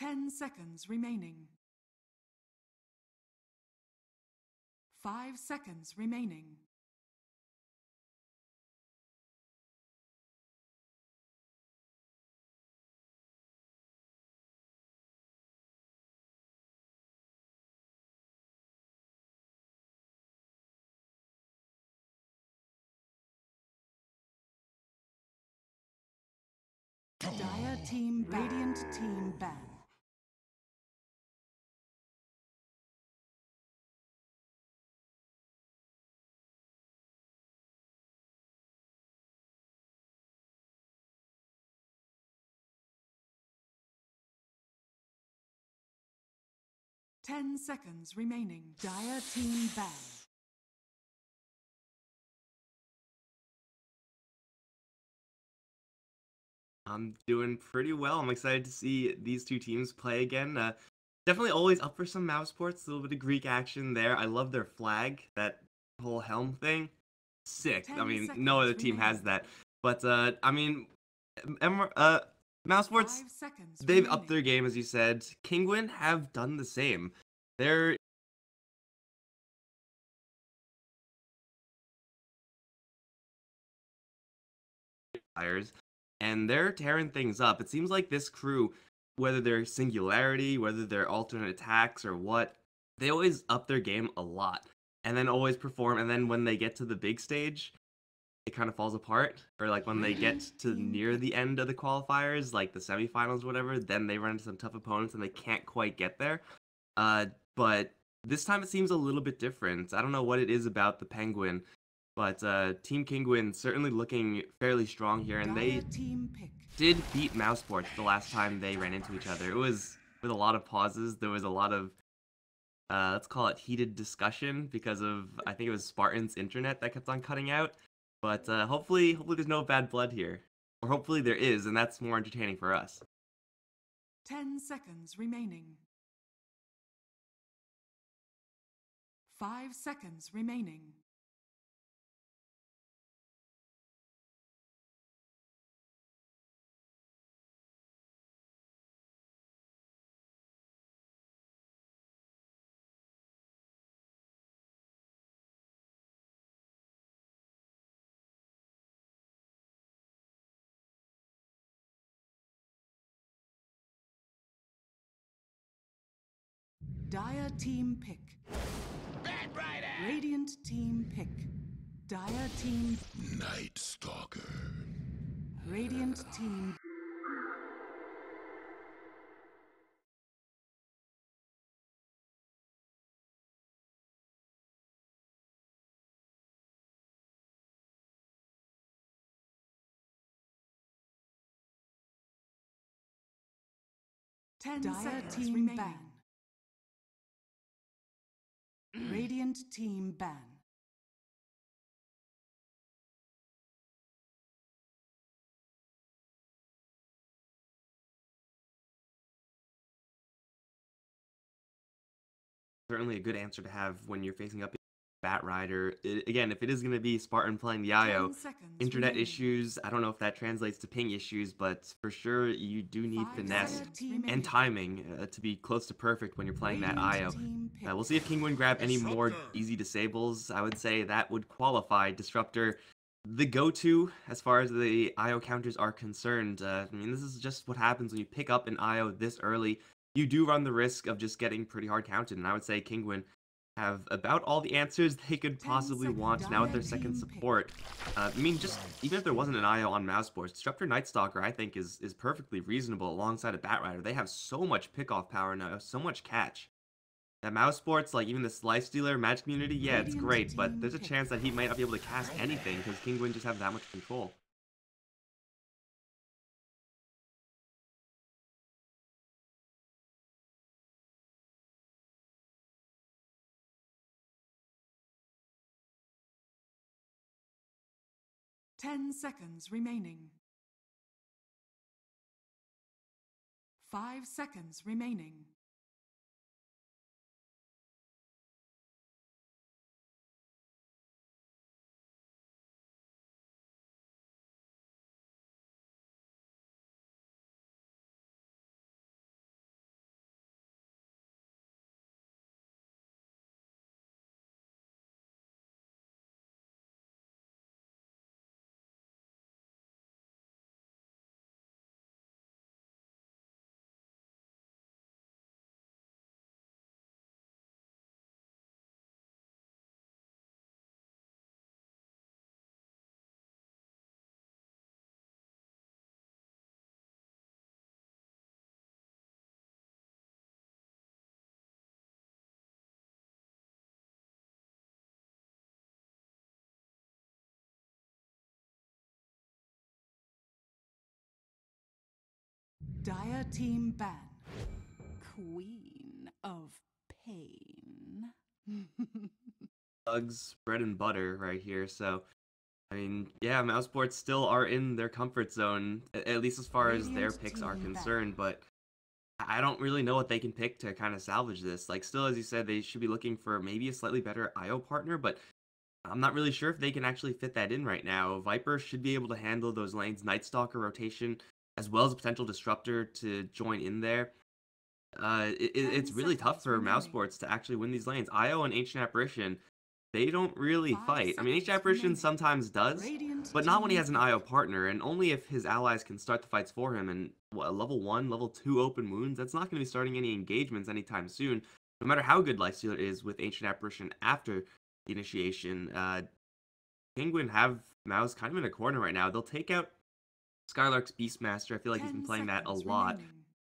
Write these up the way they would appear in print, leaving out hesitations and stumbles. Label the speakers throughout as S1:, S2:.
S1: 10 seconds remaining. 5 seconds remaining. Dire team, Radiant team ban. Ten seconds remaining. Dire team ban.
S2: I'm doing pretty well. I'm excited to see these two teams play again. Definitely always up for some Mousesports, a little bit of Greek action there. I love their flag, that whole helm thing. Sick. I mean, no other team has that. But, I mean, Mousesports, they've upped their game, as you said. Kinguin have done the same. They're and they're tearing things up. It seems like this crew, whether they're Singularity, whether they're alternate attacks or what, they always up their game a lot and then always perform. And then when they get to the big stage, it kind of falls apart. Or like when they get to near the end of the qualifiers, like the semifinals, whatever, then they run into some tough opponents and they can't quite get there. But this time it seems a little bit different. I don't know what it is about the Penguin, but Team Kinguin certainly looking fairly strong here, and they did beat Mousesports the last time they ran into each other. It was with a lot of pauses. There was a lot of, let's call it heated discussion because of, I think it was Spartan's internet that kept on cutting out. But hopefully there's no bad blood here. Or hopefully there is, and that's more entertaining for us.
S1: 10 seconds remaining. 5 seconds remaining. Dire team pick. Radiant team pick. Dire team.
S3: Night Stalker.
S1: Radiant team. Dire team ban. Radiant team ban.
S2: Certainly a good answer to have when you're facing up Bat Rider. Again, if it is going to be Spartan playing the IO, internet issues, I don't know if that translates to ping issues, but for sure you do need finesse and timing to be close to perfect when you're playing that IO. We'll see if Kinguin grab any more easy disables. I would say that would qualify Disruptor the go-to as far as the IO counters are concerned. I mean, this is just what happens when you pick up an IO this early. You do run the risk of just getting pretty hard counted, and I would say Kinguin have about all the answers they could possibly want now with their second support. I mean, just even if there wasn't an IO on Mousesports, Disruptor Night Stalker I think is perfectly reasonable alongside a Bat Rider. They have so much pickoff power now, so much catch. That Mousesports, like even the Slice Stealer, Magic Community, yeah, it's great, but there's a chance that he might not be able to cast anything because Kinguin just have that much control.
S1: Ten seconds remaining. 5 seconds remaining. Dire team ban. Queen of pain.
S2: Bugs, bread and butter right here. So, I mean, yeah, Mousesports still are in their comfort zone, at least as far as their picks are concerned, but I don't really know what they can pick to kind of salvage this. Like, still, as you said, they should be looking for maybe a slightly better IO partner, but I'm not really sure if they can actually fit that in right now. Viper should be able to handle those lanes, Night Stalker rotation, as well as a potential disruptor to join in there. It's really tough for Mousesports to actually win these lanes. IO and Ancient Apparition, they don't really fight. I mean, Ancient Apparition sometimes does, but not when he has an IO partner, and only if his allies can start the fights for him. And what, level 1, level 2 open wounds, that's not going to be starting any engagements anytime soon, no matter how good Lifestealer is with Ancient Apparition after the initiation. Kinguin have Mouz kind of in a corner right now. They'll take out Skylark's Beastmaster. I feel like he's been playing that a lot.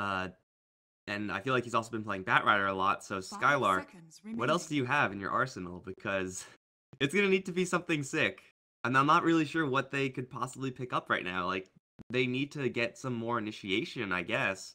S2: And I feel like he's also been playing Batrider a lot, so Skylark, what else do you have in your arsenal? Because it's going to need to be something sick. And I'm not really sure what they could possibly pick up right now. Like, they need to get some more initiation, I guess.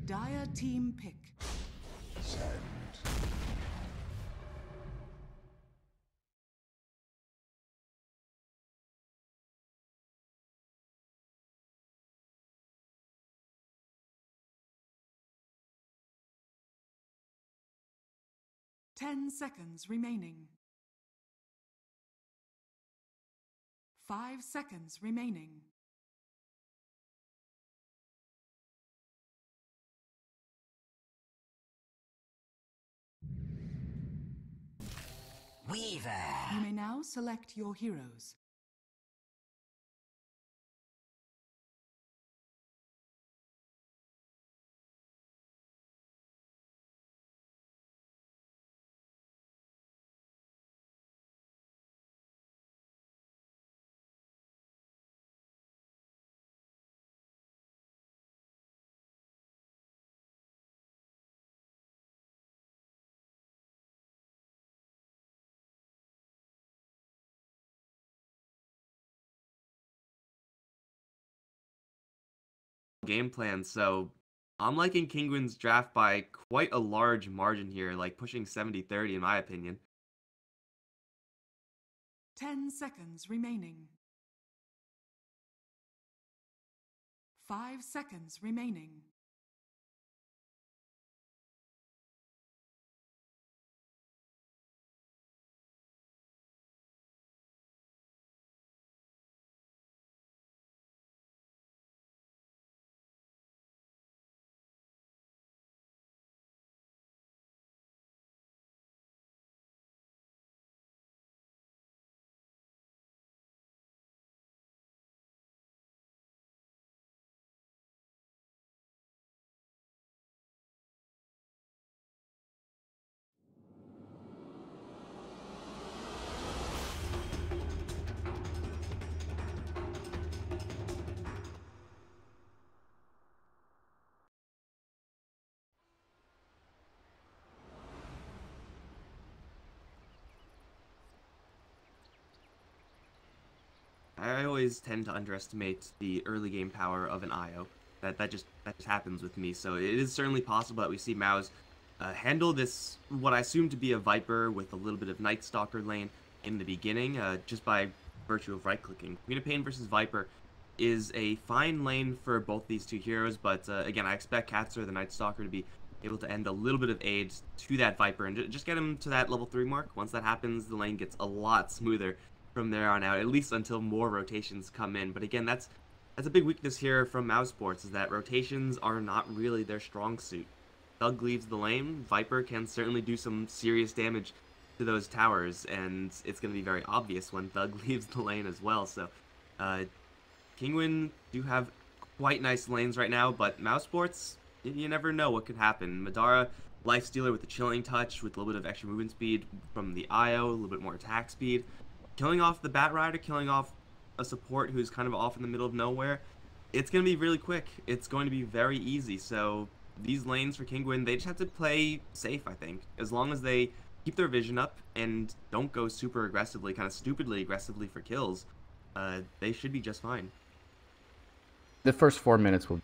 S1: Dire team pick.
S3: Send.
S1: 10 seconds remaining. 5 seconds remaining.
S3: Weaver.
S1: You may now select your heroes.
S2: Game plan, so I'm liking Kinguin's draft by quite a large margin here, like pushing 70-30 in my opinion.
S1: 10 seconds remaining. 5 seconds remaining.
S2: I always tend to underestimate the early game power of an IO. That just happens with me. So it is certainly possible that we see Mouz handle this, what I assume to be a Viper with a little bit of Night Stalker lane in the beginning, just by virtue of right-clicking. Queen of Pain versus Viper is a fine lane for both these two heroes, but again, I expect Katzer, the Night Stalker, to be able to end a little bit of aid to that Viper and just get him to that level 3 mark. Once that happens, the lane gets a lot smoother from there on out, at least until more rotations come in. But again, that's That's a big weakness here from Mousesports, is that rotations are not really their strong suit. Thug leaves the lane, Viper can certainly do some serious damage to those towers, and it's going to be very obvious when Thug leaves the lane as well. So, Kinguin do have quite nice lanes right now, but Mousesports, you never know what could happen. Madara, lifestealer with the chilling touch, with a little bit of extra movement speed from the IO, a little bit more attack speed. Killing off the Bat Rider, killing off a support who's kind of off in the middle of nowhere, it's going to be really quick. It's going to be very easy. So these lanes for Kinguin, they just have to play safe, I think. As long as they keep their vision up and don't go super aggressively, kind of stupidly aggressively for kills, they should be just fine.
S3: The first 4 minutes will...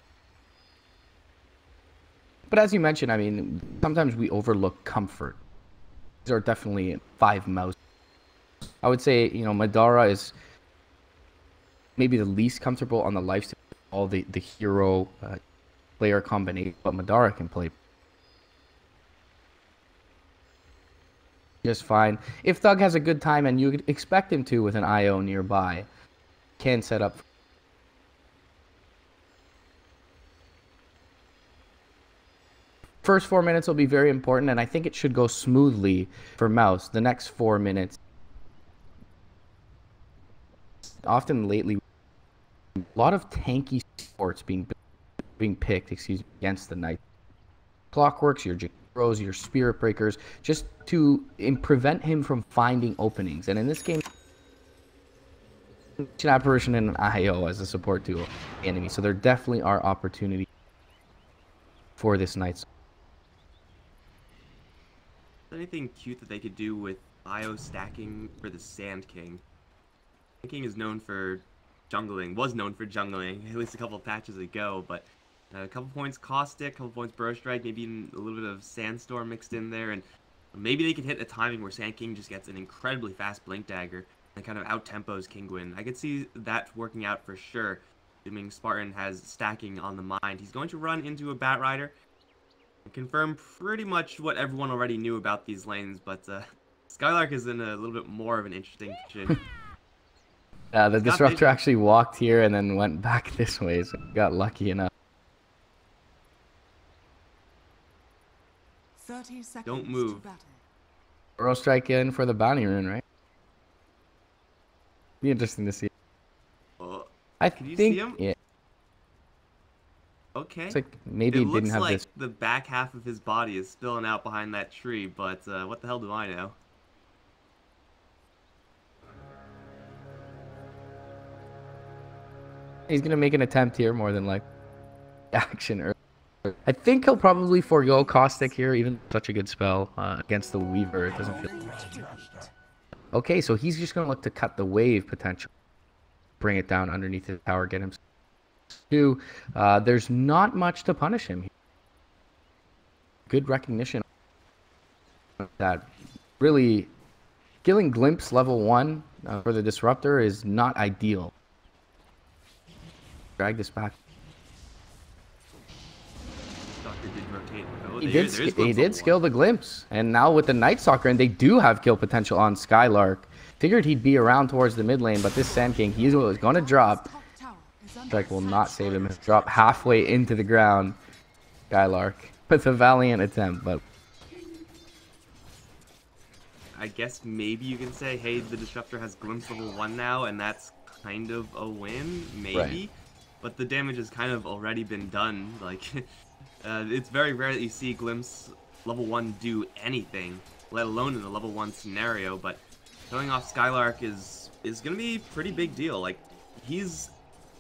S3: But as you mentioned, I mean, sometimes we overlook comfort. These are definitely 5 mouse. I would say, you know, Madara is maybe the least comfortable on the lifesteal, all the hero player combination, but Madara can play just fine. If Thug has a good time, and you expect him to with an IO nearby, can set up. First 4 minutes will be very important, and I think it should go smoothly for Mouse. The next 4 minutes, often lately, a lot of tanky sports being picked, against the Knight. Clockworks, your Jackros, your Spirit Breakers, just to prevent him from finding openings. And in this game, an Apparition and an IO as a support duo enemy. So there definitely are opportunities for this Knight.
S2: Anything cute that they could do with IO stacking for the Sand King? Sand King is known for jungling, was known for jungling, at least a couple of patches ago, but a couple points Caustic, a couple points Burst Strike, maybe even a little bit of Sandstorm mixed in there, and maybe they could hit a timing where Sand King just gets an incredibly fast Blink Dagger and kind of out-tempos Kinguin. I could see that working out for sure, assuming Spartan has stacking on the mind. He's going to run into a Bat Rider and confirm pretty much what everyone already knew about these lanes, but Skylark is in a little bit more of an interesting position.
S3: The Disruptor actually walked here and then went back this way, so got lucky enough.
S1: 30 seconds.
S2: Don't move.
S1: To battle.
S3: Burrow Strike in for the Bounty Rune, right? Be interesting to see. I
S2: can you
S3: think,
S2: see him?
S3: Yeah.
S2: Okay.
S3: It's like maybe
S2: it
S3: he didn't have
S2: looks like
S3: this.
S2: the back half of his body is spilling out behind that tree, but what the hell do I know?
S3: He's gonna make an attempt here, more than like action early. I think he'll probably forego Caustic here, even such a good spell against the Weaver. It doesn't feel. Okay, so he's just gonna look to cut the wave potential, bring it down underneath his tower, get him. There's not much to punish him. Good recognition. That really killing Glimpse level 1 for the Disruptor is not ideal. Drag this back.
S2: Doctor did rotate. Oh,
S3: He did skill the Glimpse, and now with the Night Stalker, and they do have kill potential on Skylark. Figured he'd be around towards the mid lane, but this Sand King, he's going to drop. Strike will not save him. He'll drop halfway into the ground. Skylark with a valiant attempt, but
S2: I guess maybe you can say, hey, the Disruptor has Glimpse level 1 now, and that's kind of a win, maybe.
S3: Right.
S2: But the damage has kind of already been done. Like, it's very rare that you see Glimpse level 1 do anything, let alone in a level 1 scenario. But killing off Skylark is going to be a pretty big deal. Like, he's,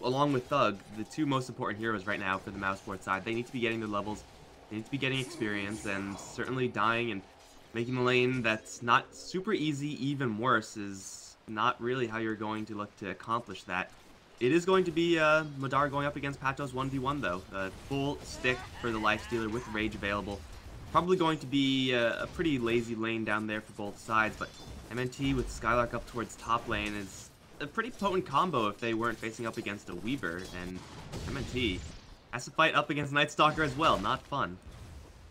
S2: along with Thug, the two most important heroes right now for the Mousesports side. They need to be getting their levels, they need to be getting experience, and certainly dying and making the lane that's not super easy even worse is not really how you're going to look to accomplish that. It is going to be Madara going up against Patos 1v1 though. Full stick for the Lifestealer with Rage available. Probably going to be a pretty lazy lane down there for both sides, but MNT with Skylark up towards top lane is a pretty potent combo if they weren't facing up against a Weaver, and MNT has to fight up against Night Stalker as well. Not fun.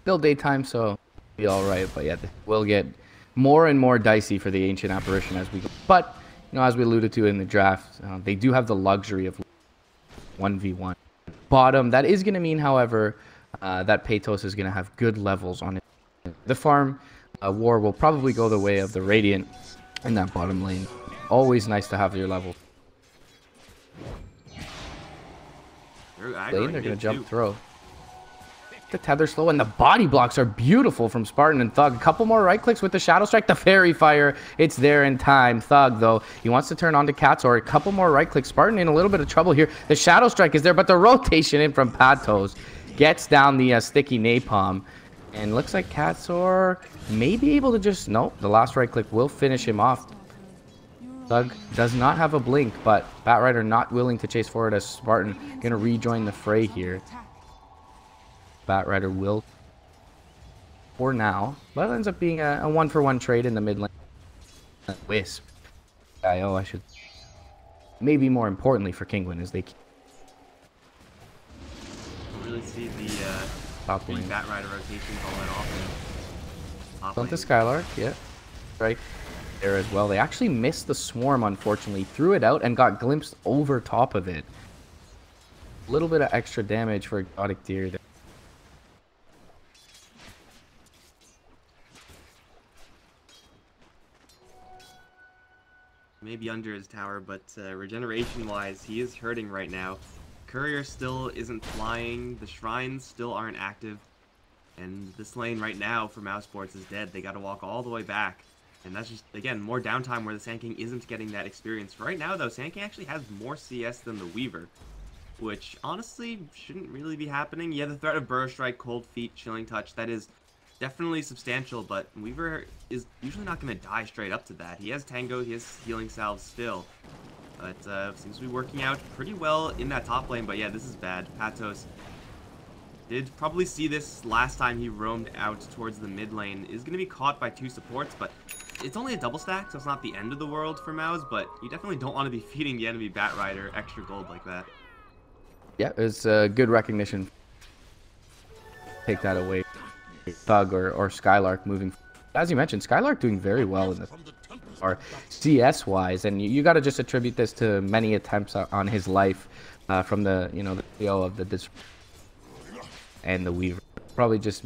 S3: still daytime, so be all right. But yeah, we'll get more and more dicey for the Ancient Apparition as we go. But you know, as we alluded to in the draft, they do have the luxury of 1v1. Bottom, that is going to mean, however, that Paytos is going to have good levels on it. The farm war will probably go the way of the Radiant in that bottom lane. Always nice to have your level. They're going to jump throw. The tether slow, and the body blocks are beautiful from Spartan and Thug. A couple more right clicks with the Shadow Strike, the Fairy Fire. It's there in time. Thug, though, he wants to turn on to Cats, or a couple more right clicks. Spartan in a little bit of trouble here. The Shadow Strike is there, but the rotation in from Patos gets down the sticky napalm. And looks like Katsor may be able to just... Nope, the last right click will finish him off. Thug does not have a blink, but Batrider not willing to chase forward as Spartan going to rejoin the fray here. Batrider will for now, but it ends up being a 1-for-1 trade in the mid lane. Wisp. IO, I should... Maybe more importantly for Kinguin is they...
S2: Really see the
S3: top lane.
S2: Batrider rotations all that often.
S3: Onto Skylark, yeah. Right there as well. They actually missed the swarm, unfortunately. Threw it out and got glimpsed over top of it. A little bit of extra damage for Exotic Deer there.
S2: Maybe under his tower, but regeneration-wise, he is hurting right now. Courier still isn't flying, the shrines still aren't active, and this lane right now for Mousesports is dead. They got to walk all the way back, and that's just, again, more downtime where the Sand King isn't getting that experience. Right now, though, Sand King actually has more CS than the Weaver, which honestly shouldn't really be happening. Yeah, the threat of Burrow Strike, Cold Feet, Chilling Touch, that is definitely substantial, but Weaver is usually not going to die straight up to that. He has Tango, he has Healing Salve still, but seems to be working out pretty well in that top lane. But yeah, this is bad. Patos did probably see this last time he roamed out towards the mid lane. Is going to be caught by 2 supports, but it's only a double stack, so it's not the end of the world for Mouz, but you definitely don't want to be feeding the enemy Batrider extra gold like that.
S3: Yeah, it's good recognition. Take that away. Thug or Skylark moving. As you mentioned, Skylark doing very well in this, or CS wise, and you got to just attribute this to many attempts on his life from the the trio of the and the Weaver. Probably just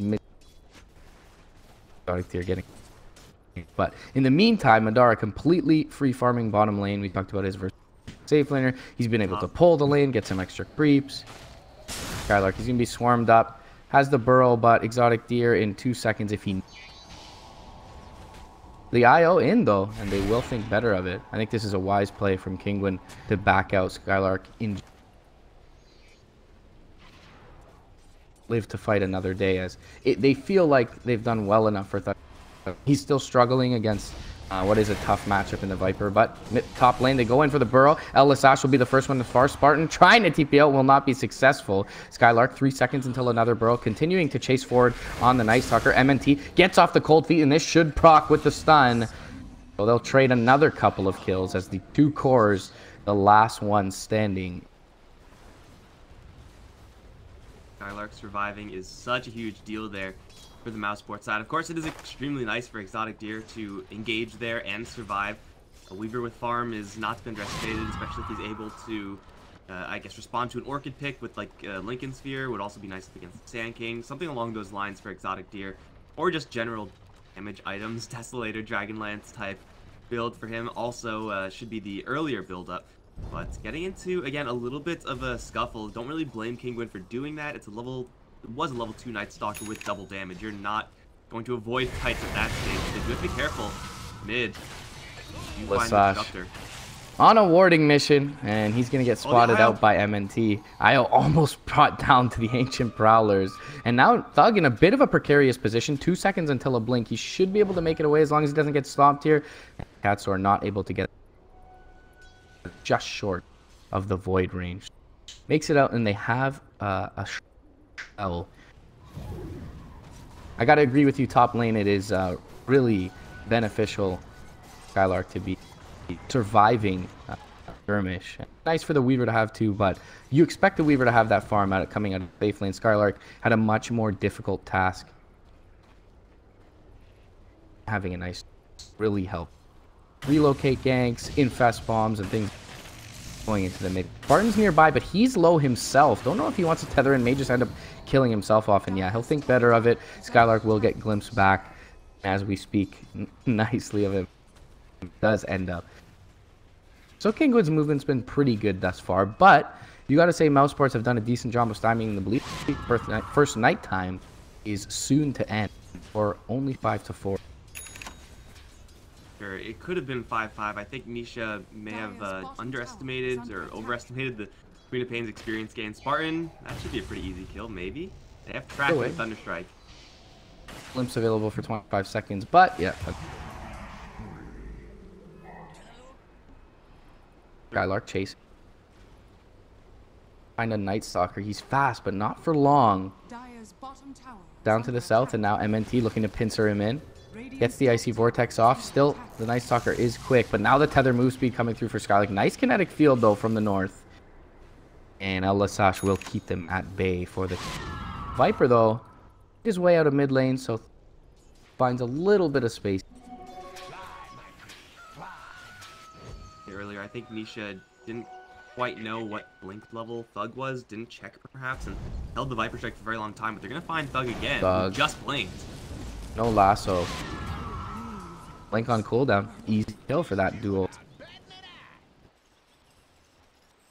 S3: getting. But in the meantime, Madara completely free farming bottom lane. We talked about his versus safe laner. He's been able to pull the lane, get some extra creeps. Skylark, he's gonna be swarmed up. Has the burrow, but Exotic Deer in 2 seconds if he... The IO in, though, and they will think better of it. I think this is a wise play from Kinguin to back out Skylark in... Live to fight another day, as they feel like they've done well enough for... He's still struggling against what is a tough matchup in the Viper, but top lane, they go in for the burrow. El Lasash will be the first one to far. Spartan trying to TP out will not be successful. Skylark 3 seconds until another burrow, continuing to chase forward on the Night Stalker. MNT gets off the Cold Feet, and this should proc with the stun. So they'll trade another couple of kills as the 2 cores, the last one standing.
S2: Skylark surviving is such a huge deal there for the Mousesports side. Of course, it is extremely nice for Exotic Deer to engage there and survive. A Weaver with farm is not been underestimated, especially if he's able to, I guess, respond to an Orchid pick with, like, Lincoln Sphere. Would also be nice against Sand King. Something along those lines for Exotic Deer. Or just general damage items. Desolator, Dragonlance type build for him. Also should be the earlier build-up. But getting into, again, a little bit of a scuffle. Don't really blame Kinguin for doing that. It was a level 2 Night Stalker with double damage. You're not going to avoid fights at that stage. So you have to be careful. Mid. You find the Disruptor.
S3: On a warding mission, and he's going to get spotted out by MNT. Io almost brought down to the Ancient Prowlers. And now Thug in a bit of a precarious position. 2 seconds until a blink. He should be able to make it away as long as he doesn't get stomped here. Katsor not able to get just short of the Void range. Makes it out, and they have a shell. I gotta agree with you, top lane. It is really beneficial Skylark to be surviving skirmish. Nice for the Weaver to have too, but you expect the Weaver to have that farm out coming out of safe lane. Skylark had a much more difficult task. Having a nice really help relocate ganks, infest bombs, and things. going into the mid. Barton's nearby, but he's low himself. Don't know if he wants to tether in. May just end up killing himself off, and yeah, he'll think better of it. Skylark will get glimpsed back as we speak nicely of him. Does end up. So Kinguin's movement's been pretty good thus far, but you got to say Mousesports have done a decent job of stymieing the bleed. First night time is soon to end, or only 5-4.
S2: Sure, it could have been 5-5. I think Nisha may have underestimated or overestimated the Queen of Pain's experience gain. Spartan, that should be a pretty easy kill, maybe. They have track with Thunderstrike.
S3: Glimpse available for 25 seconds, but yeah. Skylark chase. Find a Night Stalker. He's fast, but not for long. Down to the south, and now MNT looking to pincer him in. Gets the Icy Vortex off. Still, the Night Stalker is quick, but now the tether move speed coming through for Skylark. Nice kinetic field, though, from the north. And El Lasache will keep them at bay for the Viper, though. His way out of mid lane, so finds a little bit of space.
S2: Earlier, I think Nisha didn't quite know what blink level Thug was, didn't check perhaps, and held the Viper Strike for a very long time, but they're going to find Thug again. Thug just blinked.
S3: No lasso. Blink on cooldown. Easy kill for that duel.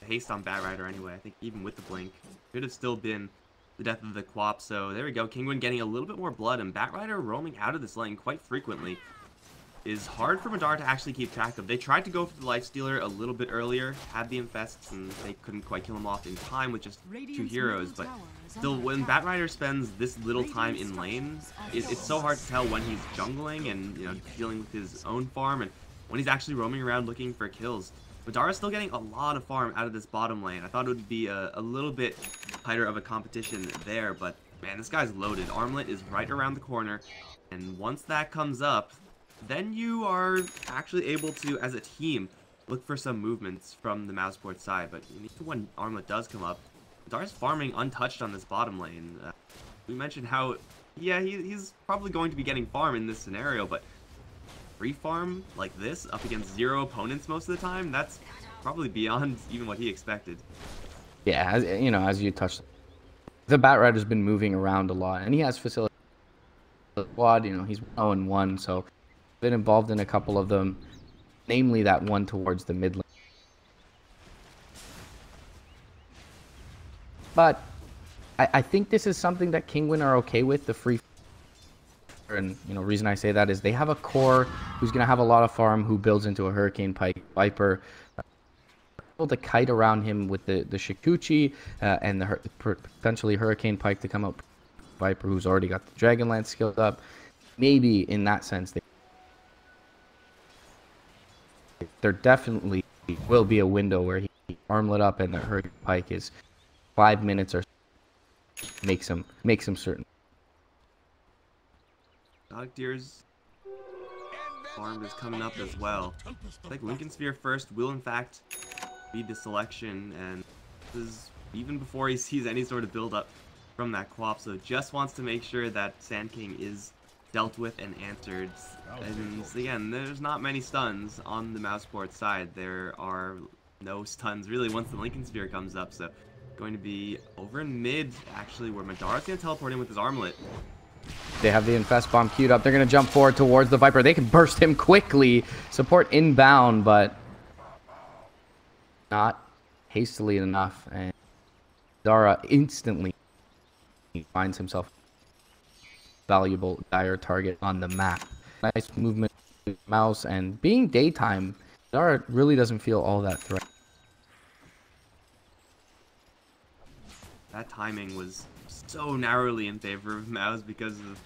S2: Haste on Batrider anyway. I think even with the blink, could have still been the death of the Quap. So there we go. Kinguin getting a little bit more blood, and Batrider roaming out of this lane quite frequently is hard for Madara to actually keep track of. They tried to go for the Lifestealer a little bit earlier, had the infests, and they couldn't quite kill him off in time with just 2 heroes. But still, when Batrider spends this little time in lane, it's so hard to tell when he's jungling and, you know, dealing with his own farm, and when he's actually roaming around looking for kills. Madara's still getting a lot of farm out of this bottom lane. I thought it would be a little bit tighter of a competition there, but man, this guy's loaded. Armlet is right around the corner, and once that comes up, then you are actually able to, as a team, look for some movements from the Mousesports side. But even when Armlet does come up, Madara's farming untouched on this bottom lane. We mentioned how, yeah, he's probably going to be getting farm in this scenario, but free farm like this up against 0 opponents most of the time, that's probably beyond even what he expected.
S3: Yeah, as you touched, the Batrider's been moving around a lot, and he has facility. Quad, he's 0-1, so been involved in a couple of them, namely that one towards the mid lane. But I think this is something that Kinguin are okay with, the free. And reason I say that is they have a core who's going to have a lot of farm, who builds into a Hurricane Pike Viper, able to kite around him with the Shikuchi and the potentially Hurricane Pike to come out. Viper, who's already got the Dragonlance skilled up. Maybe in that sense, there definitely will be a window where he armlet up and the Hurricane Pike is 5 minutes or so. Makes him certain.
S2: Exotic Deer's farm is coming up as well. I think Lincoln Sphere first will in fact be the selection, and this is even before he sees any sort of build up from that Quap, so just wants to make sure that Sand King is dealt with and answered. And again, there's not many stuns on the Mousesports side. There are no stuns really once the Lincoln Sphere comes up, so going to be over in mid actually, where Madara's going to teleport in with his Armlet.
S3: They have the Infest Bomb queued up. They're going to jump forward towards the Viper. They can burst him quickly. Support inbound, but not hastily enough. And Dara instantly finds himself valuable dire target on the map. Nice movement with Mouse, and being daytime, Dara really doesn't feel all that threat.
S2: That timing was so narrowly in favor of Mouz because of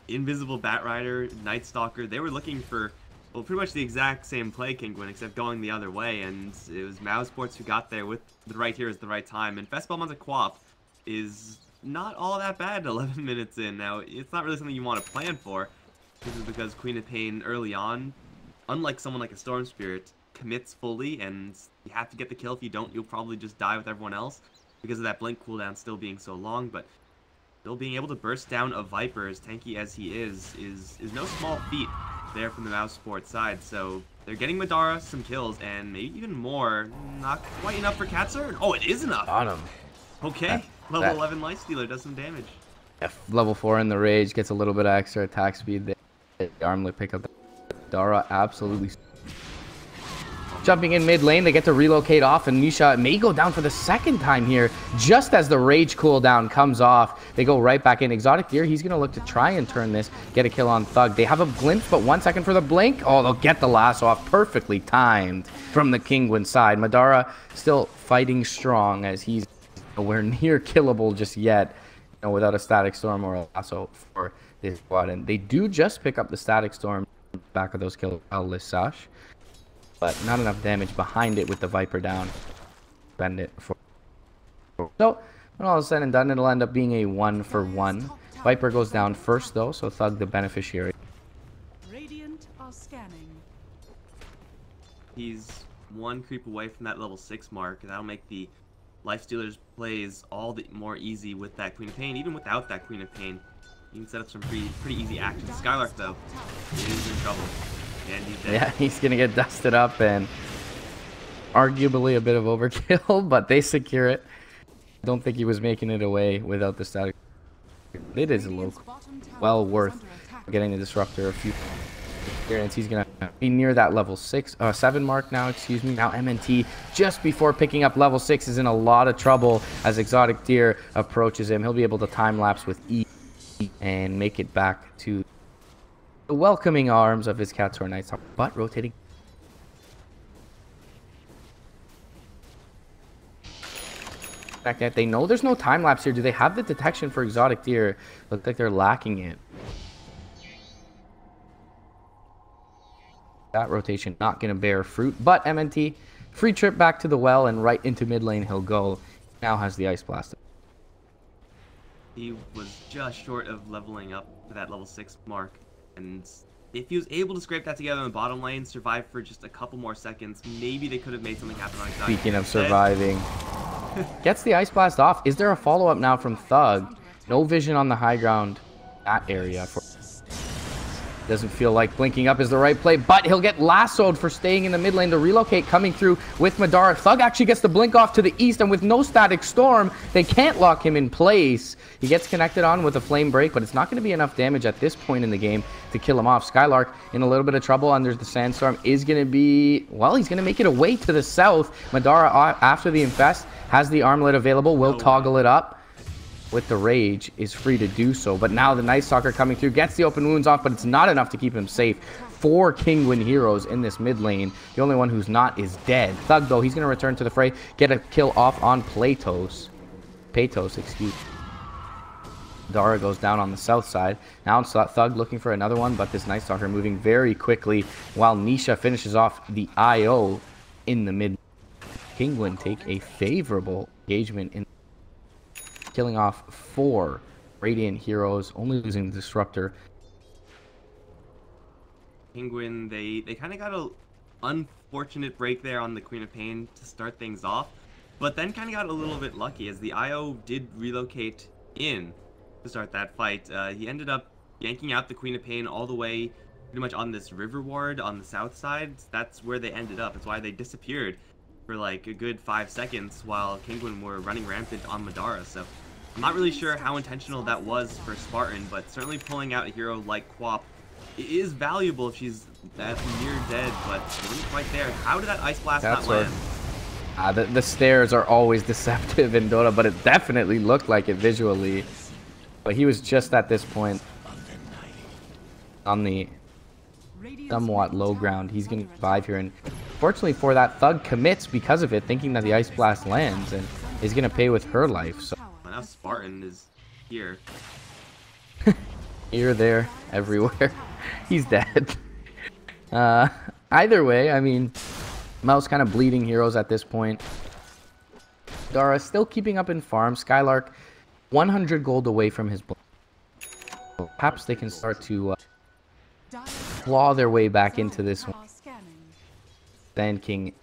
S2: Invisible Batrider, Night Stalker. They were looking for, well, pretty much the exact same play, Kinguin, except going the other way, and it was Mousesports who got there with the right heroes at the right time. And Festbomb on the Quap is not all that bad 11 minutes in. Now, it's not really something you want to plan for. This is because Queen of Pain early on, unlike someone like a Storm Spirit, commits fully, and you have to get the kill. If you don't, you'll probably just die with everyone else because of that blink cooldown still being so long. But still being able to burst down a Viper, as tanky as he is no small feat there from the Mousesports side. So they're getting Madara some kills, and maybe even more. Not quite enough for Katzer. Oh, it is enough.
S3: Got him.
S2: Okay, level 11 Lifestealer does some damage.
S3: Level 4 in the Rage gets a little bit of extra attack speed there. The armlet pick up. Dara absolutely jumping in mid lane. They get to relocate off, and Nisha may go down for the second time here. Just as the Rage cooldown comes off, they go right back in. Exotic Deer, he's going to look to try and turn this, get a kill on Thug. They have a glimpse, but 1 second for the blink. Oh, they'll get the lasso off. Perfectly timed from the Kinguin side. Madara still fighting strong, as he's nowhere near killable just yet, you know, without a Static Storm or a lasso for this squad. And they do just pick up the Static Storm back of those kills, Lissash, but not enough damage behind it with the Viper down. Bend it for. So when all is said and done, it'll end up being a 1-for-1. Viper goes down first though, so Thug the beneficiary.
S1: Radiant are scanning.
S2: He's one creep away from that level 6 mark. That'll make the Lifestealer's plays all the more easy with that Queen of Pain. Even without that Queen of Pain, you can set up some pretty easy actions. Skylark, though, is in trouble. And he's dead.
S3: Yeah, he's going to get dusted up, and arguably a bit of overkill, but they secure it. I don't think he was making it away without the static. It is a low, well worth getting the Disruptor a few experience. He's going to be near that level 7 mark now, excuse me. Now MNT, just before picking up level 6, is in a lot of trouble as Exotic Deer approaches him. He'll be able to time-lapse with E and make it back to the welcoming arms of his Katsura Knights, but rotating. Fact that they know there's no time lapse here. Do they have the detection for Exotic Deer? Looks like they're lacking it. That rotation not going to bear fruit, but MNT, free trip back to the well, and right into mid lane he'll go. Now has the Ice Blast.
S2: He was just short of leveling up to that level 6 mark, and if he was able to scrape that together in the bottom lane, survive for just a couple more seconds, maybe they could have made something happen on Exotic.
S3: Speaking of surviving, gets the Ice Blast off. Is there a follow-up now from Thug? No vision on the high ground, that area. Doesn't feel like blinking up is the right play, but he'll get lassoed for staying in the mid lane to relocate, coming through with Madara. Thug actually gets the blink off to the east, and with no Static Storm, they can't lock him in place. He gets connected on with a Flame Break, but it's not going to be enough damage at this point in the game to kill him off. Skylark in a little bit of trouble under the Sandstorm is going to be, well, he's going to make it away to the south. Madara, after the Infest, has the armlet available, will toggle it up. With the Rage, is free to do so, but now the Night Stalker coming through gets the open wounds off, but it's not enough to keep him safe. 4 Kinguin heroes in this mid lane. The only one who's not is dead. Thug, though, he's going to return to the fray, get a kill off on Patos, excuse me. Dara goes down on the south side. Now it's Thug looking for another one, but this Night Stalker moving very quickly while Nisha finishes off the IO in the mid. Kinguin take a favorable engagement in killing off 4 Radiant heroes, only losing the Disruptor.
S2: Kinguin, they kind of got a unfortunate break there on the Queen of Pain to start things off, but then kind of got a little bit lucky as the IO did relocate in to start that fight. He ended up yanking out the Queen of Pain all the way pretty much on this river ward on the south side. That's where they ended up. That's why they disappeared for like a good 5 seconds while Kinguin were running rampant on Madara. So I'm not really sure how intentional that was for Spartan, but certainly pulling out a hero like Quap is valuable if she's that near dead, but she wasn't quite there. How did that Ice Blast not land?
S3: The stairs are always deceptive in Dota, but it definitely looked like it visually. But he was just at this point on the somewhat low ground. He's going to survive here, and fortunately for that, Thug commits because of it, thinking that the Ice Blast lands, and is going to pay with her life. So
S2: now Spartan is here.
S3: Here, there, everywhere. He's dead. Either way, I mean, Mouse kind of bleeding heroes at this point. Dara still keeping up in farm. Skylark 100 gold away from his blood. Perhaps they can start to claw their way back into this one. Sand King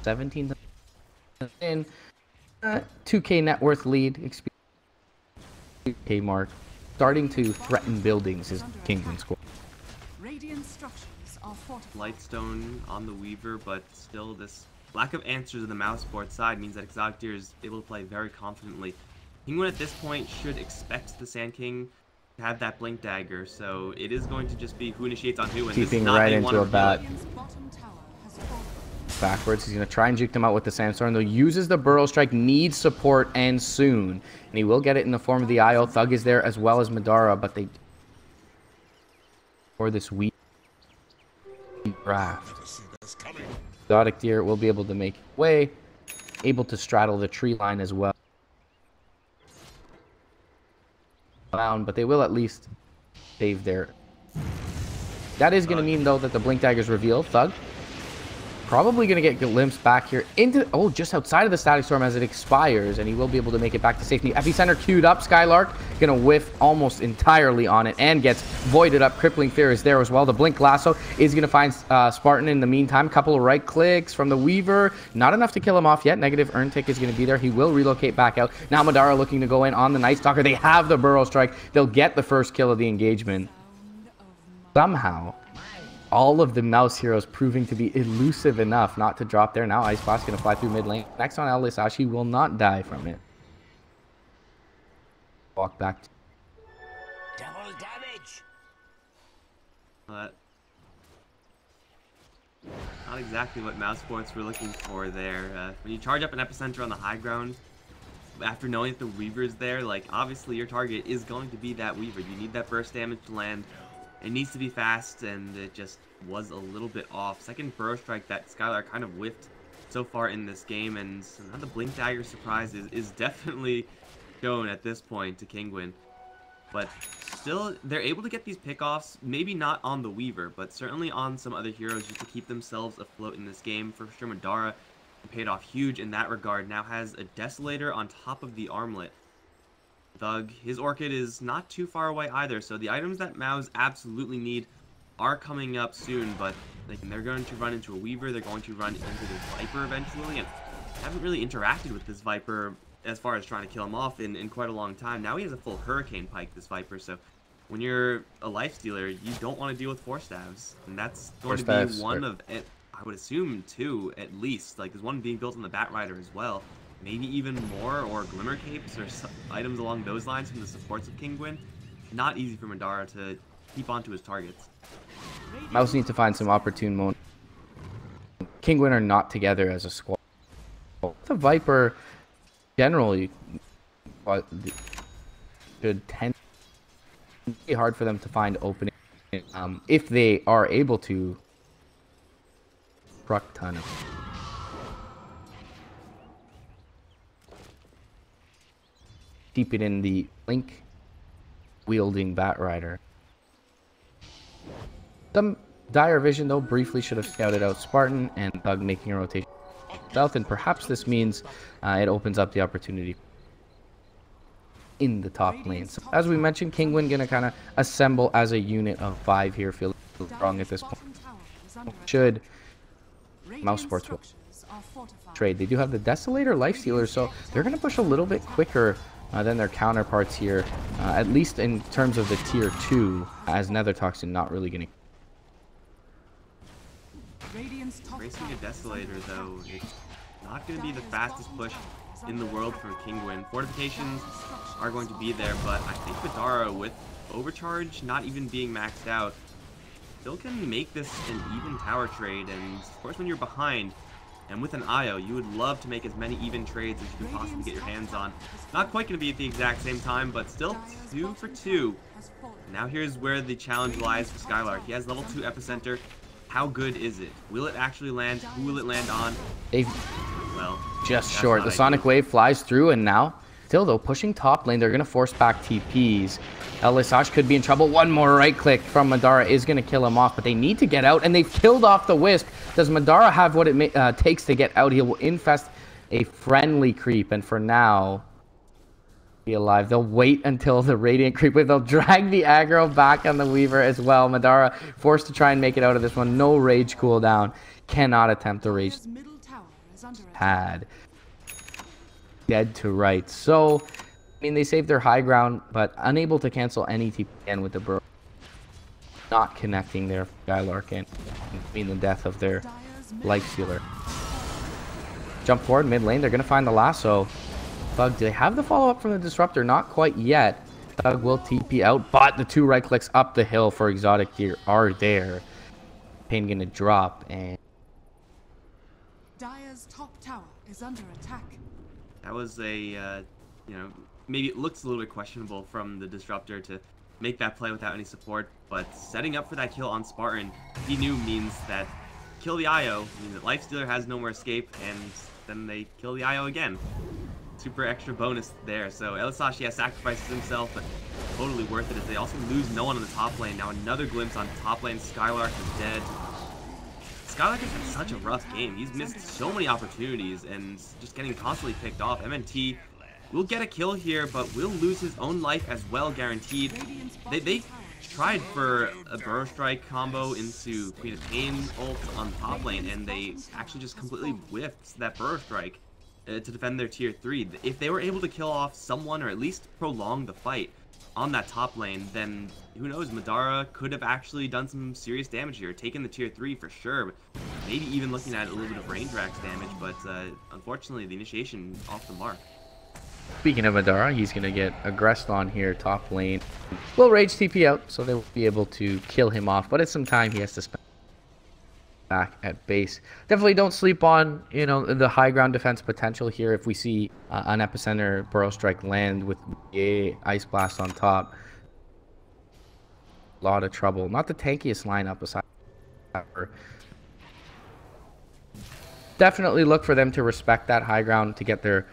S3: 17 in 2k net worth lead, 2k mark, starting to threaten buildings is Kinguin score.
S1: Radiant structures are fortified.
S2: Lightstone on the Weaver, but still this lack of answers on the Mousesports side means that Exotic Deer is able to play very confidently. Kinguin at this point should expect the Sand King to have that Blink Dagger, so it is going to just be who initiates on who. And
S3: keeping
S2: this is
S3: right into a bat.
S1: Bottom tower has fallen.
S3: Backwards, he's going to try and juke them out with the Sandstorm, though uses the Burrow Strike, needs support, and soon. And he will get it in the form of the IO. Thug is there as well as Madara, but they... For this weak draft. Exotic Deer will be able to make way, able to straddle the tree line as well. But they will at least save their... That is going to mean, though, that the Blink Dagger's revealed. Thug probably going to get glimpsed back here into... Oh, just outside of the Static Storm as it expires, and he will be able to make it back to safety. Epicenter queued up. Skylark going to whiff almost entirely on it and gets voided up. Crippling Fear is there as well. The Blink Lasso is going to find Spartan in the meantime. Couple of right clicks from the Weaver. Not enough to kill him off yet. Negative Earn Tick is going to be there. He will relocate back out. Now Madara looking to go in on the Night Stalker. They have the Burrow Strike. They'll get the first kill of the engagement. Somehow... all of the Mouse heroes proving to be elusive enough not to drop there. Now Ice Blast going to fly through mid lane. Next on Elisashi will not die from it. Walk back.
S4: Double damage.
S2: But not exactly what Mousesports were looking for there. When you charge up an Epicenter on the high ground, after knowing that the Weaver's there, like, obviously your target is going to be that Weaver. You need that burst damage to land. It needs to be fast, and it just was a little bit off. Second Burrow Strike that Skylar kind of whiffed so far in this game, and now the Blink Dagger surprise is definitely shown at this point to Kinguin. But still, they're able to get these pickoffs, maybe not on the Weaver, but certainly on some other heroes just to keep themselves afloat in this game. For sure, Madara paid off huge in that regard. Now has a Desolator on top of the Armlet. Thug, his Orchid is not too far away either, so the items that Mouz absolutely need are coming up soon, but they're going to run into a Weaver, they're going to run into this Viper eventually, and haven't really interacted with this Viper as far as trying to kill him off in quite a long time. Now he has a full Hurricane Pike, this Viper, so when you're a Lifestealer, you don't want to deal with Force Staves, and that's going to be one of, I would assume, two at least. Like, there's one being built on the Bat Rider as well. Maybe even more, or Glimmer Capes, or some items along those lines from the supports of Kinguin. Not easy for Madara to keep onto his targets.
S3: Mouse needs to find some opportune moments. Kinguin are not together as a squad. The Viper, generally, should tend to be hard for them to find opening. If they are able to, truck ton of. Keep it in the Link wielding Bat Rider. Some dire vision, though, briefly should have scouted out Spartan and Thug making a rotation south, and perhaps this means it opens up the opportunity in the top lane. So, as we mentioned, Kinguin gonna kind of assemble as a unit of 5 here, feeling strong at this point. Should Mousesports will trade. They do have the Desolator Lifestealer, so they're gonna push a little bit quicker than their counterparts here, at least in terms of the tier 2, as Nether Toxin not really getting.
S2: Racing a Desolator, though, it's not going to be the fastest push in the world from Kinguin. Fortifications are going to be there, but I think Madara, with Overcharge not even being maxed out, still can make this an even tower trade. And of course, when you're behind, and with an IO, you would love to make as many even trades as you can possibly get your hands on. Not quite going to be at the exact same time, but still 2 for 2. Now here's where the challenge lies for Skylark. He has level 2 Epicenter. How good is it? Will it actually land? Who will it land on? Well,
S3: just short. The Sonic Wave flies through, and now, still though, pushing top lane, they're going to force back TPs. Elisash could be in trouble. One more right click from Madara is going to kill him off, but they need to get out, and they've killed off the Wisp. Does Madara have what it takes to get out? He will infest a friendly creep, and for now, be alive. They'll wait until the Radiant creep wave. They'll drag the aggro back on the Weaver as well. Madara forced to try and make it out of this one. No rage cooldown. Cannot attempt the rage. Had dead to right. So, I mean, they saved their high ground, but unable to cancel any TP again with the Burrow. not connecting there for Skylark and being the death of their life stealer. Jump forward mid lane. They're going to find the lasso. Thug, do they have the follow-up from the disruptor? Not quite yet. Thug will TP out, but the 2 right clicks up the hill for exotic here are there. Pain going to drop, and
S1: Dire's top tower is under attack.
S2: That was a, you know, maybe it looks a little bit questionable from the disruptor to make that play without any support, but setting up for that kill on Spartan, he knew means that kill the IO, means that Lifestealer has no more escape, and then they kill the IO again. Super extra bonus there. So Elisashi has sacrifices himself, but totally worth it as they also lose no one on the top lane. Now another glimpse on top lane. Skylark is dead. Skylark has had such a rough game. He's missed so many opportunities and just getting constantly picked off. MNT will get a kill here, but will lose his own life as well, guaranteed. They tried for a Burrow Strike combo into Queen of Pain ult on top lane, and they actually just completely whiffed that Burrow Strike to defend their tier 3. If they were able to kill off someone or at least prolong the fight on that top lane, then who knows, Madara could have actually done some serious damage here, taken the tier 3 for sure, maybe even looking at a little bit of range racks damage, but unfortunately the initiation off the mark.
S3: Speaking of Madara, he's going to get aggressed on here top lane. Will rage TP out, so they will be able to kill him off, but it's some time he has to spend back at base. Definitely don't sleep on, you know, the high ground defense potential here. If we see an epicenter Burrow Strike land with a Ice Blast on top, a lot of trouble. Not the tankiest lineup aside. Definitely look for them to respect that high ground to get their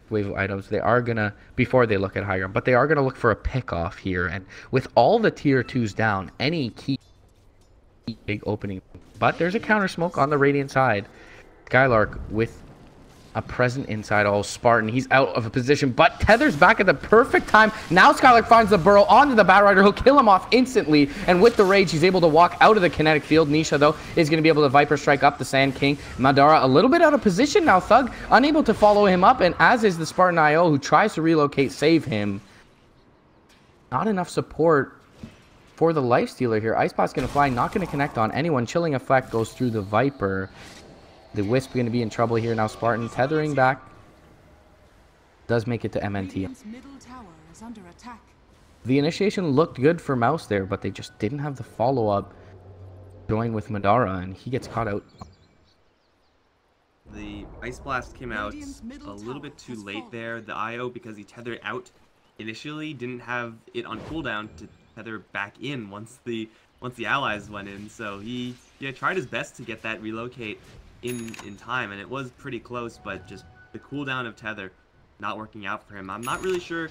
S3: wave of items. They are gonna, before they look at high ground, but they are gonna look for a pick off here, and with all the tier 2s down, any key big opening. But there's a counter smoke on the Radiant side. Skylark with a present inside. Oh, Spartan, he's out of a position, but Tether's back at the perfect time. Now Skylark finds the Burrow onto the Batrider. He'll kill him off instantly, and with the rage, he's able to walk out of the kinetic field. Nisha, though, is going to be able to Viper Strike up the Sand King. Madara a little bit out of position now. Thug unable to follow him up, and as is the Spartan IO, who tries to relocate, save him. Not enough support for the Lifestealer here. Ice Blast going to fly, not going to connect on anyone. Chilling effect goes through the Viper. The Wisp going to be in trouble here now. Spartan tethering back. Does make it to MNT.
S1: Middle tower is under attack.
S3: The initiation looked good for Mouse there, but they just didn't have the follow-up join with Madara, and he gets caught out.
S2: The Ice Blast came out a little bit too late there. The IO, because he tethered out initially, didn't have it on cooldown to tether back in once the allies went in. So he tried his best to get that relocate in time, and it was pretty close, but just the cooldown of tether not working out for him. I'm not really sure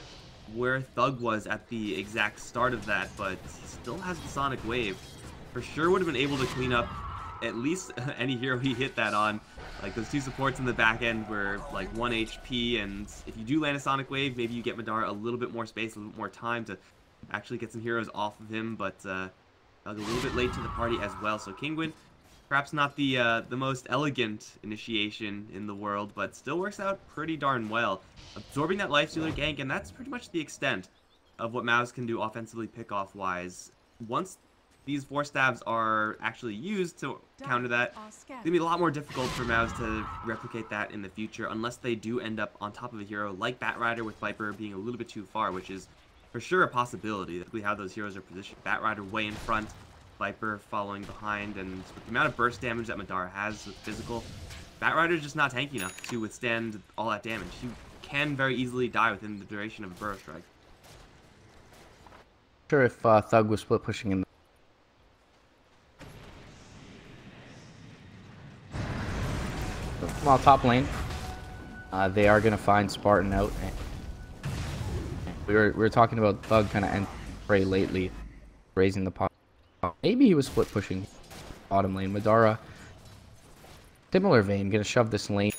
S2: where Thug was at the exact start of that, but he still has the Sonic Wave. For sure would have been able to clean up at least any hero he hit that on. Like, those 2 supports in the back end were like 1 HP, and if you do land a Sonic Wave, maybe you get Madara a little bit more space, a little bit more time to actually get some heroes off of him, but Thug a little bit late to the party as well. So Kinguin, perhaps not the most elegant initiation in the world, but still works out pretty darn well. Absorbing that Lifestealer gank, and that's pretty much the extent of what Mouz can do offensively pick-off-wise. Once these 4 stabs are actually used to counter that, it's going to be a lot more difficult for Mouz to replicate that in the future, unless they do end up on top of a hero like Batrider, with Viper being a little bit too far, which is for sure a possibility. That's how those heroes are positioned. Batrider way in front, Viper following behind, and with the amount of burst damage that Madara has with physical, Batrider is just not tanky enough to withstand all that damage. He can very easily die within the duration of a Burrow Strike.
S3: Sure, if Thug was split pushing in. Well, top lane, they are going to find Spartan out. We were talking about Thug kind of end prey lately, raising the pot. Maybe he was split pushing bottom lane. Madara, similar vein, gonna shove this lane.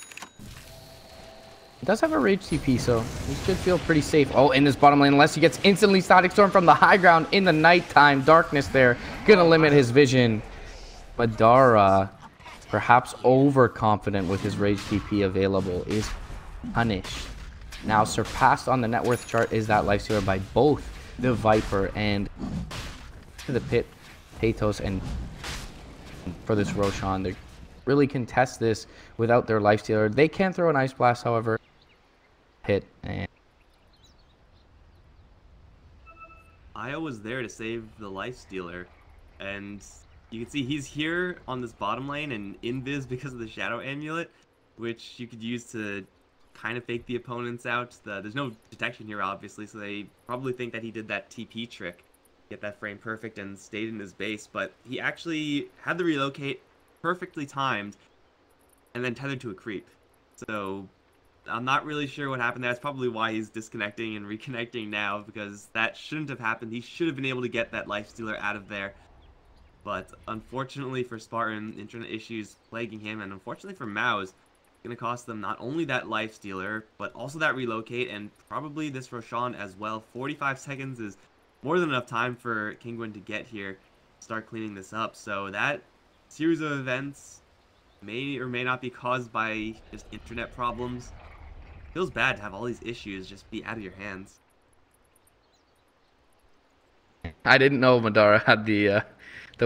S3: He does have a rage TP, so he should feel pretty safe. Oh, in this bottom lane, unless he gets instantly Static Storm from the high ground in the nighttime. Darkness there, gonna limit his vision. Madara, perhaps overconfident with his rage TP available, is punished. Now surpassed on the net worth chart is that Lifestealer by both the Viper and the pit. Patos and for this Roshan. They really contest this without their lifestealer. They can throw an Ice Blast, however. Hit and
S2: Io was there to save the lifestealer, and you can see he's here on this bottom lane and invis because of the Shadow Amulet, which you could use to kind of fake the opponents out. There's no detection here, obviously, so they probably think that he did that TP trick, get that frame perfect, and stayed in his base, but he actually had the relocate perfectly timed and then tethered to a creep. So I'm not really sure what happened there. That's probably why he's disconnecting and reconnecting now, because that shouldn't have happened. He should have been able to get that lifestealer out of there. But unfortunately for Spartan, internet issues plaguing him, and unfortunately for Mouz, it's going to cost them not only that lifestealer, but also that relocate, and probably this Roshan as well. 45 seconds is more than enough time for Kinguin to get here, start cleaning this up. So that series of events may or may not be caused by just internet problems. Feels bad to have all these issues just be out of your hands.
S3: I didn't know Madara had the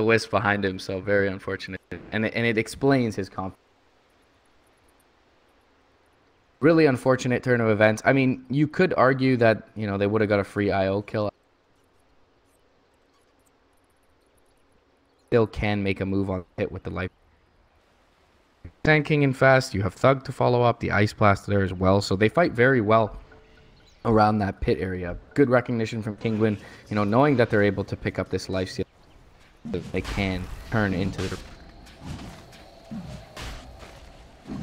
S3: wisp behind him, so very unfortunate. And it explains his confidence. Really unfortunate turn of events. I mean, you could argue that, you know, they would have got a free IO kill. Still can make a move on hit with the life. Sand King and fast. You have Thug to follow up. The Ice Blast there as well. So they fight very well around that pit area. Good recognition from Kinguin. You know, knowing that they're able to pick up this lifesteal, they can turn into the.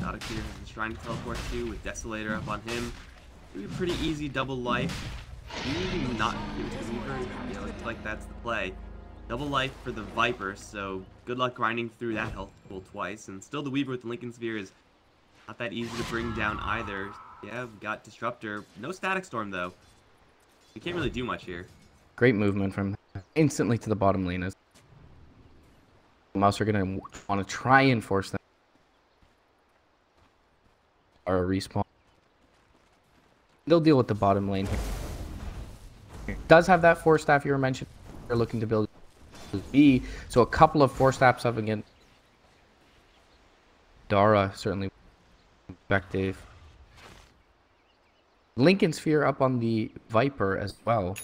S2: Dota here has Shrine to teleport to with Desolator up on him. It'll be a pretty easy double life. Maybe not give it to Weaver. You know, it's like that's the play. Double life for the Viper, so good luck grinding through that health pool twice. And still the Weaver with the Lincoln Sphere is not that easy to bring down either. Yeah, we've got Disruptor. No Static Storm, though. You can't really do much here.
S3: Great movement from instantly to the bottom lane. As Mouse are going to want to try and force them. Or a respawn. They'll deal with the bottom lane here. Does have that 4-staff you were mentioning. They're looking to build B, so a couple of 4-staffs up again. Dara certainly effective. Lincoln Sphere up on the Viper as well.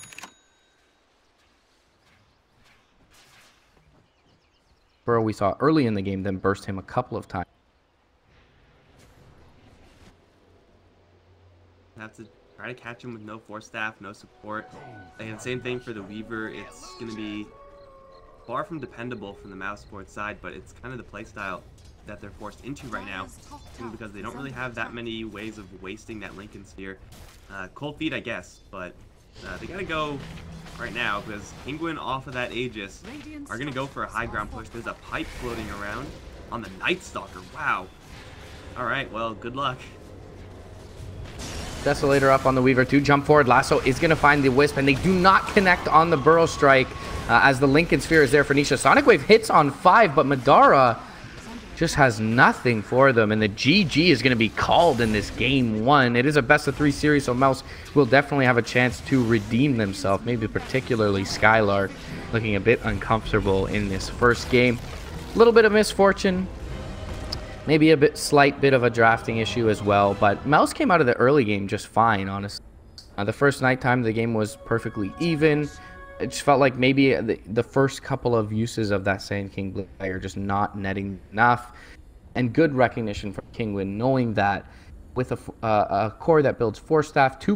S3: Burrow we saw early in the game, then burst him a couple of times.
S2: Have to try to catch him with no 4-staff, no support. And same thing for the Weaver. It's going to be far from dependable from the Mousesports side, but it's kind of the playstyle that they're forced into right now, because they don't really have that many ways of wasting that Lincoln Sphere. Cold Feet, I guess, but they got to go right now, because Kinguin off of that Aegis are going to go for a high ground push. There's a pipe floating around on the Night Stalker. Wow. Alright, well, good luck.
S3: Desolator up on the Weaver too. Jump forward. Lasso is going to find the Wisp, and they do not connect on the Burrow Strike as the Lincoln Sphere is there for Nisha. Sonic Wave hits on 5, but Madara just has nothing for them, and the GG is going to be called in this game 1. It is a best-of-3 series, so Mouse will definitely have a chance to redeem themselves, maybe particularly Skylar, looking a bit uncomfortable in this first game. A little bit of misfortune. Maybe a slight bit of a drafting issue as well, but Mouse came out of the early game just fine, honestly. The first nighttime, the game was perfectly even. It just felt like maybe the first couple of uses of that Sand King player just not netting enough. And good recognition from Kinguin, knowing that with a core that builds 4-staff, 2